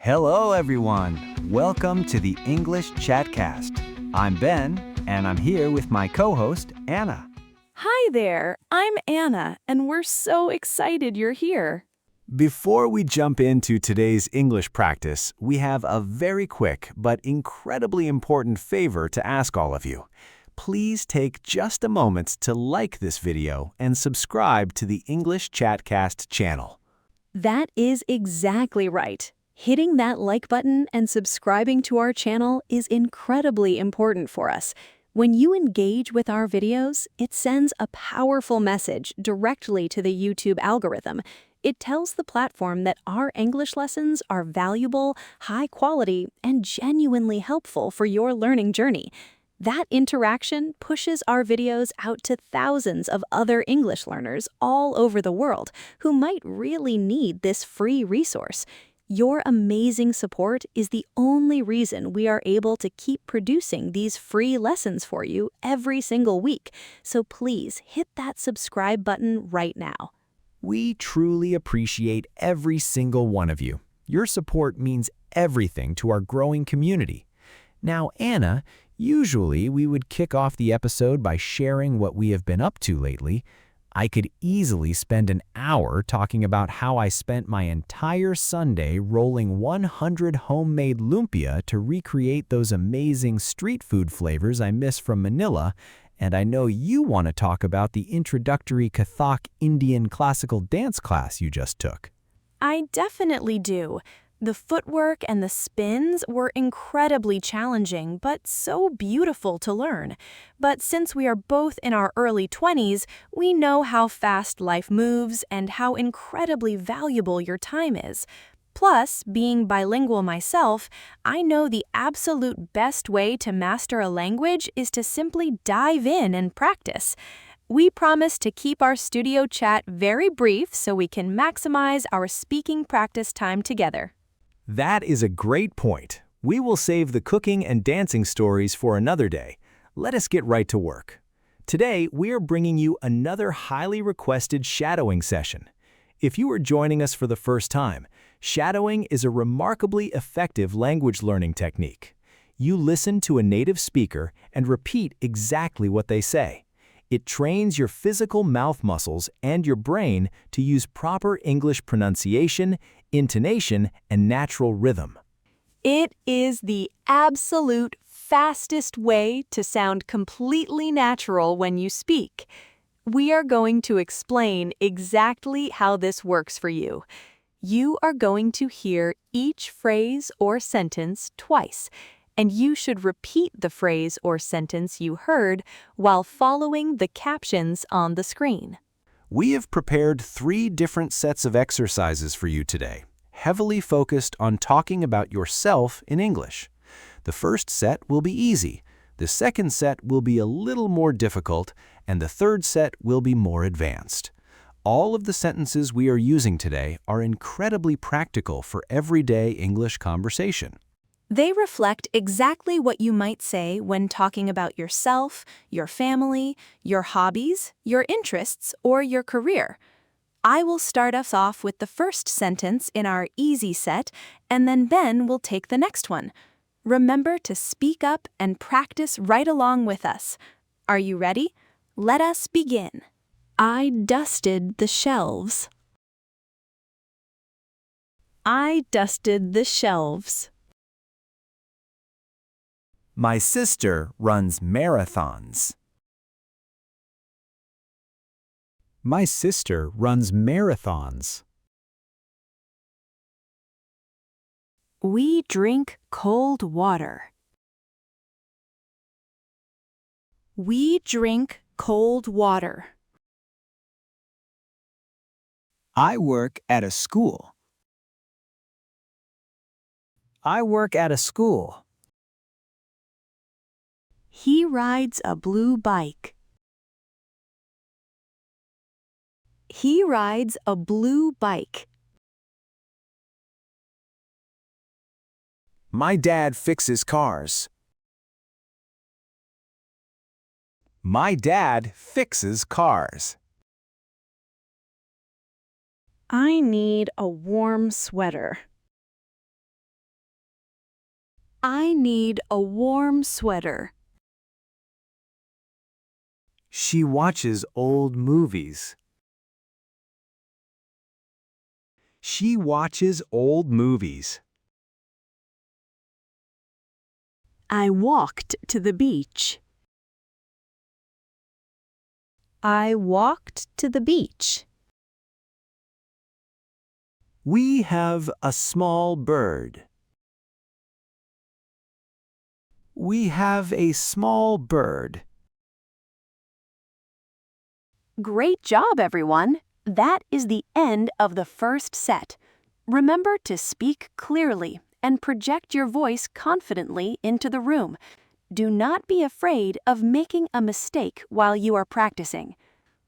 Hello, everyone. Welcome to the English Chatcast. I'm Ben, and I'm here with my co-host, Anna. Hi there, I'm Anna, and we're so excited you're here. Before we jump into today's English practice, we have a very quick but incredibly important favor to ask all of you. Please take just a moment to like this video and subscribe to the English Chatcast channel. That is exactly right. Hitting that like button and subscribing to our channel is incredibly important for us. When you engage with our videos, it sends a powerful message directly to the YouTube algorithm. It tells the platform that our English lessons are valuable, high quality, and genuinely helpful for your learning journey. That interaction pushes our videos out to thousands of other English learners all over the world who might really need this free resource. Your amazing support is the only reason we are able to keep producing these free lessons for you every single week, so please hit that subscribe button right now. We truly appreciate every single one of you. Your support means everything to our growing community. Now, Anna, usually we would kick off the episode by sharing what we have been up to lately. I could easily spend an hour talking about how I spent my entire Sunday rolling 100 homemade lumpia to recreate those amazing street food flavors I miss from Manila, and I know you want to talk about the introductory Kathak Indian classical dance class you just took. I definitely do. The footwork and the spins were incredibly challenging, but so beautiful to learn. But since we are both in our early 20s, we know how fast life moves and how incredibly valuable your time is. Plus, being bilingual myself, I know the absolute best way to master a language is to simply dive in and practice. We promise to keep our studio chat very brief so we can maximize our speaking practice time together. That is a great point. We will save the cooking and dancing stories for another day. Let us get right to work. Today, we are bringing you another highly requested shadowing session. If you are joining us for the first time, shadowing is a remarkably effective language learning technique. You listen to a native speaker and repeat exactly what they say. It trains your physical mouth muscles and your brain to use proper English pronunciation, intonation, and natural rhythm. It is the absolute fastest way to sound completely natural when you speak. We are going to explain exactly how this works for you. You are going to hear each phrase or sentence twice, and you should repeat the phrase or sentence you heard while following the captions on the screen. We have prepared 3 different sets of exercises for you today, heavily focused on talking about yourself in English. The first set will be easy, the second set will be a little more difficult, and the third set will be more advanced. All of the sentences we are using today are incredibly practical for everyday English conversation. They reflect exactly what you might say when talking about yourself, your family, your hobbies, your interests, or your career. I will start us off with the first sentence in our easy set, and then Ben will take the next one. Remember to speak up and practice right along with us. Are you ready? Let us begin. I dusted the shelves. I dusted the shelves. My sister runs marathons. My sister runs marathons. We drink cold water. We drink cold water. I work at a school. I work at a school. He rides a blue bike. He rides a blue bike. My dad fixes cars. My dad fixes cars. I need a warm sweater. I need a warm sweater. She watches old movies. She watches old movies. I walked to the beach. I walked to the beach. We have a small bird. We have a small bird. Great job, everyone! That is the end of the first set. Remember to speak clearly and project your voice confidently into the room. Do not be afraid of making a mistake while you are practicing.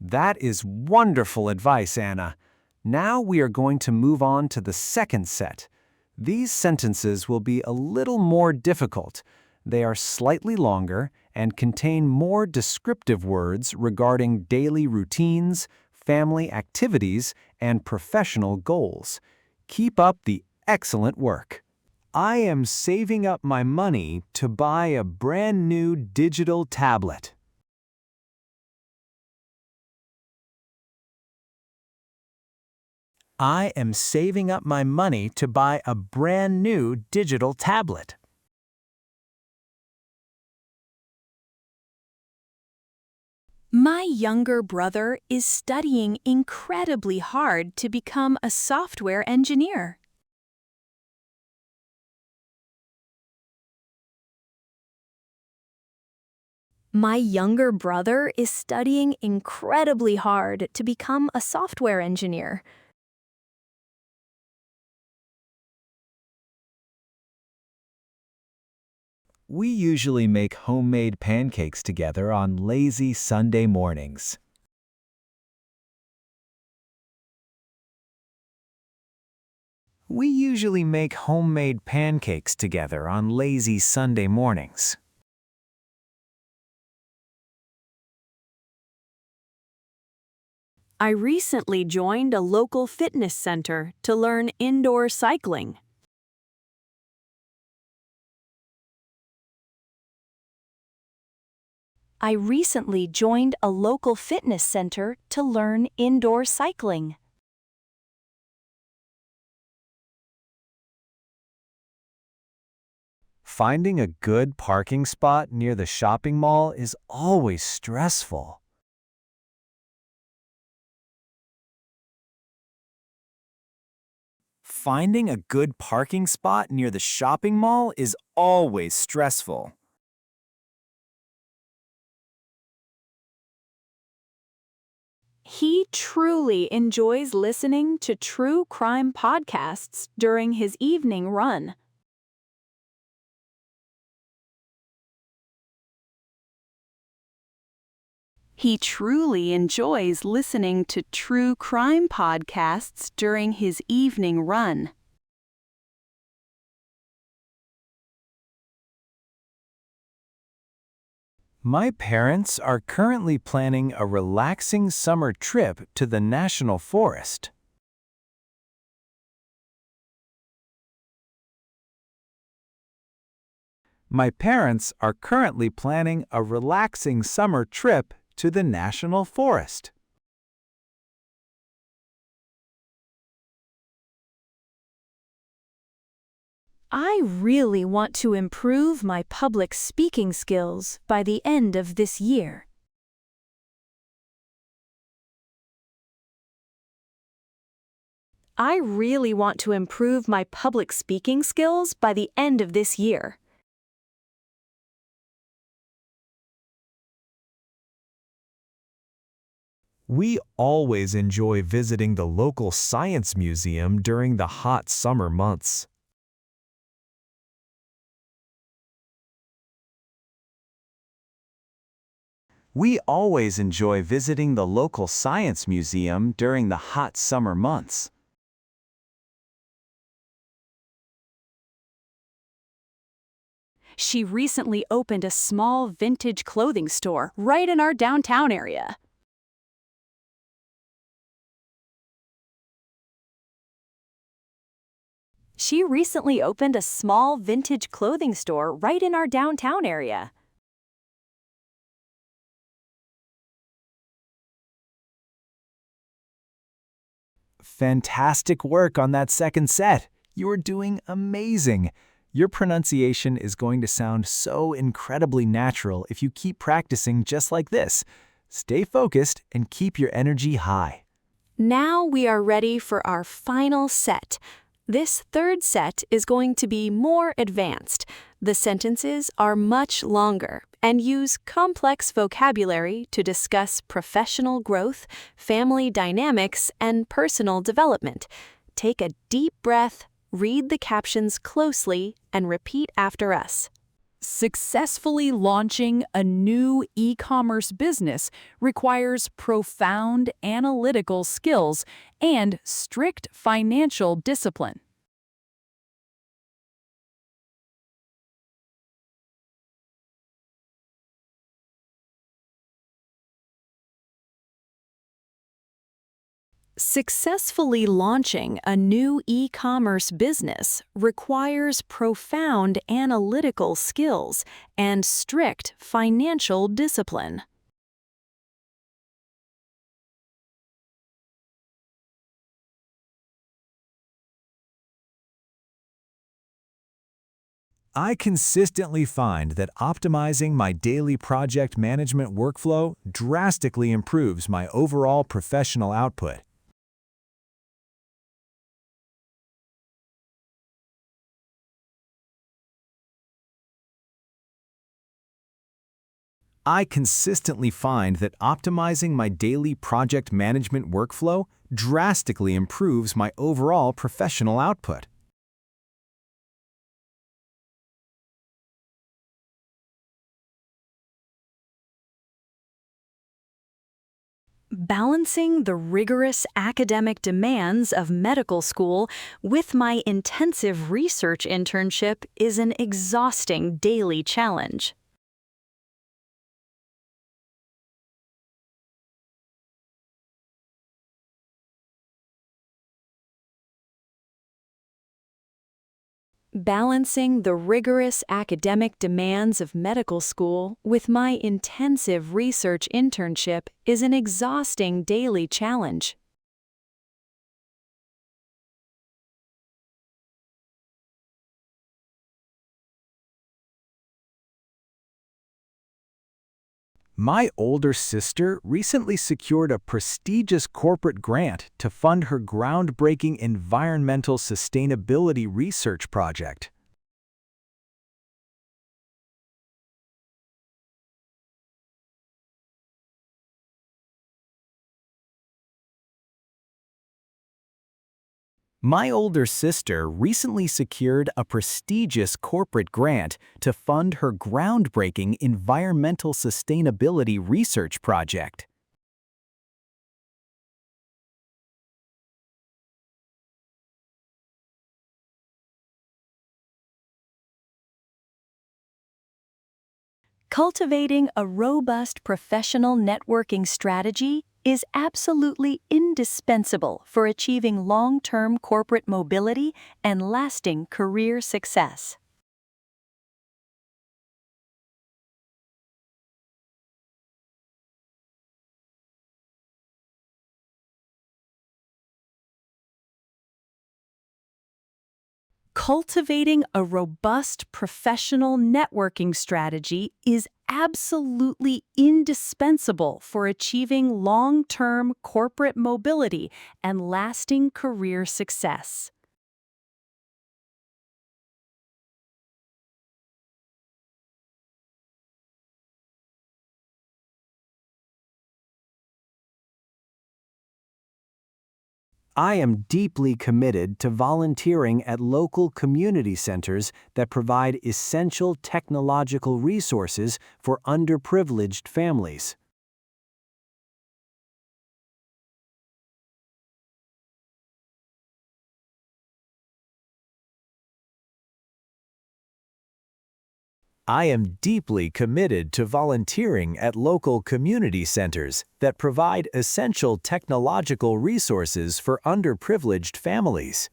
That is wonderful advice, Anna. Now we are going to move on to the second set. These sentences will be a little more difficult. They are slightly longer and contain more descriptive words regarding daily routines, family activities, and professional goals. Keep up the excellent work. I am saving up my money to buy a brand new digital tablet. I am saving up my money to buy a brand new digital tablet. My younger brother is studying incredibly hard to become a software engineer. My younger brother is studying incredibly hard to become a software engineer. We usually make homemade pancakes together on lazy Sunday mornings. We usually make homemade pancakes together on lazy Sunday mornings. I recently joined a local fitness center to learn indoor cycling. I recently joined a local fitness center to learn indoor cycling. Finding a good parking spot near the shopping mall is always stressful. Finding a good parking spot near the shopping mall is always stressful. He truly enjoys listening to true crime podcasts during his evening run. He truly enjoys listening to true crime podcasts during his evening run. My parents are currently planning a relaxing summer trip to the National Forest. My parents are currently planning a relaxing summer trip to the National Forest. I really want to improve my public speaking skills by the end of this year. I really want to improve my public speaking skills by the end of this year. We always enjoy visiting the local science museum during the hot summer months. We always enjoy visiting the local science museum during the hot summer months. She recently opened a small vintage clothing store right in our downtown area. She recently opened a small vintage clothing store right in our downtown area. Fantastic work on that second set. You're doing amazing. Your pronunciation is going to sound so incredibly natural if you keep practicing just like this. Stay focused and keep your energy high. Now we are ready for our final set. This third set is going to be more advanced. The sentences are much longer and use complex vocabulary to discuss professional growth, family dynamics, and personal development. Take a deep breath, read the captions closely, and repeat after us. Successfully launching a new e-commerce business requires profound analytical skills and strict financial discipline. Successfully launching a new e-commerce business requires profound analytical skills and strict financial discipline. I consistently find that optimizing my daily project management workflow drastically improves my overall professional output. I consistently find that optimizing my daily project management workflow drastically improves my overall professional output. Balancing the rigorous academic demands of medical school with my intensive research internship is an exhausting daily challenge. Balancing the rigorous academic demands of medical school with my intensive research internship is an exhausting daily challenge. My older sister recently secured a prestigious corporate grant to fund her groundbreaking environmental sustainability research project. My older sister recently secured a prestigious corporate grant to fund her groundbreaking environmental sustainability research project. Cultivating a robust professional networking strategy is absolutely indispensable for achieving long-term corporate mobility and lasting career success. Cultivating a robust professional networking strategy is absolutely indispensable for achieving long-term corporate mobility and lasting career success. I am deeply committed to volunteering at local community centers that provide essential technological resources for underprivileged families. I am deeply committed to volunteering at local community centers that provide essential technological resources for underprivileged families.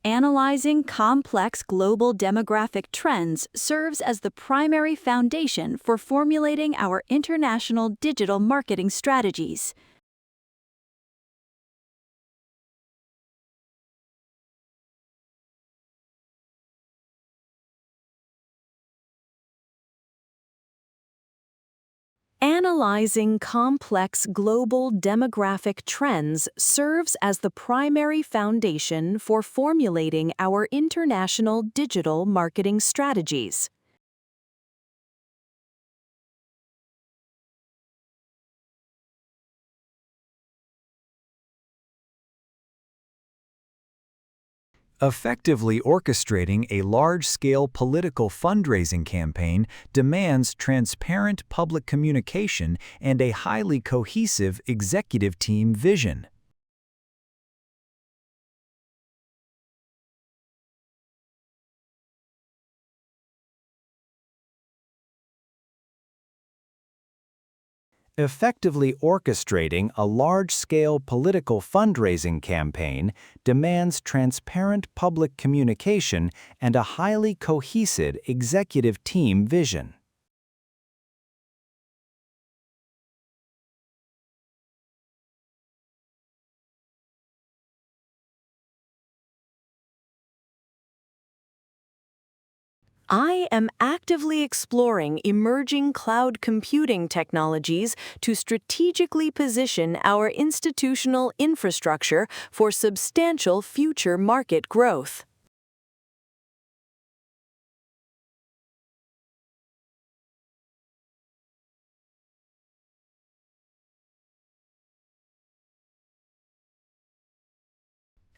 Analyzing complex global demographic trends serves as the primary foundation for formulating our international digital marketing strategies. Analyzing complex global demographic trends serves as the primary foundation for formulating our international digital marketing strategies. Effectively orchestrating a large-scale political fundraising campaign demands transparent public communication and a highly cohesive executive team vision. Effectively orchestrating a large-scale political fundraising campaign demands transparent public communication and a highly cohesive executive team vision. I am actively exploring emerging cloud computing technologies to strategically position our institutional infrastructure for substantial future market growth.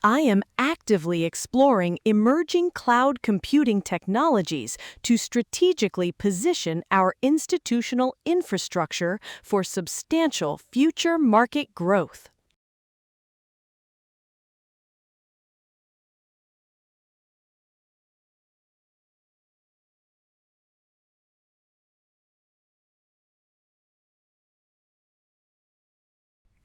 I am actively exploring emerging cloud computing technologies to strategically position our institutional infrastructure for substantial future market growth.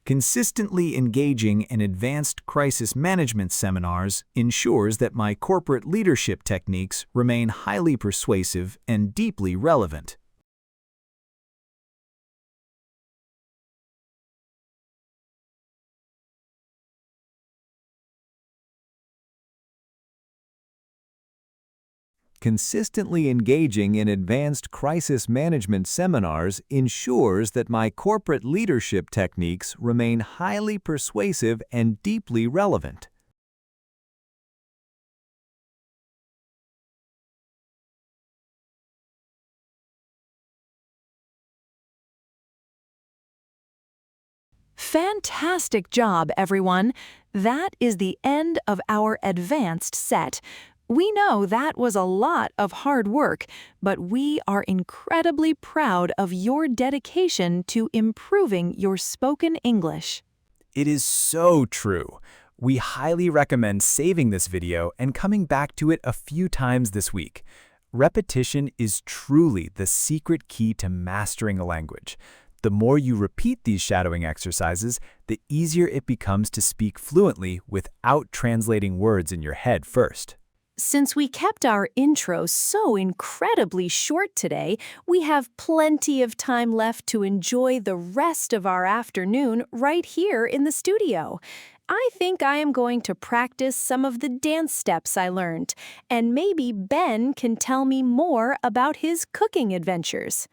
Consistently engaging in advanced crisis management seminars ensures that my corporate leadership techniques remain highly persuasive and deeply relevant. Consistently engaging in advanced crisis management seminars ensures that my corporate leadership techniques remain highly persuasive and deeply relevant. Fantastic job, everyone! That is the end of our advanced set. We know that was a lot of hard work, but we are incredibly proud of your dedication to improving your spoken English. It is so true. We highly recommend saving this video and coming back to it a few times this week. Repetition is truly the secret key to mastering a language. The more you repeat these shadowing exercises, the easier it becomes to speak fluently without translating words in your head first. Since we kept our intro so incredibly short today, we have plenty of time left to enjoy the rest of our afternoon right here in the studio. I think I am going to practice some of the dance steps I learned, and maybe Ben can tell me more about his cooking adventures.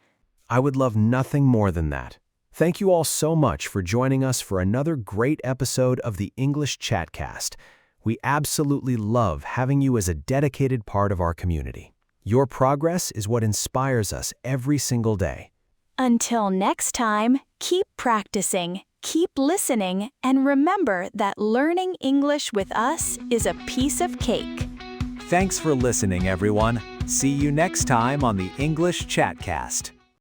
I would love nothing more than that. Thank you all so much for joining us for another great episode of the English Chatcast. We absolutely love having you as a dedicated part of our community. Your progress is what inspires us every single day. Until next time, keep practicing, keep listening, and remember that learning English with us is a piece of cake. Thanks for listening, everyone. See you next time on the English Chatcast.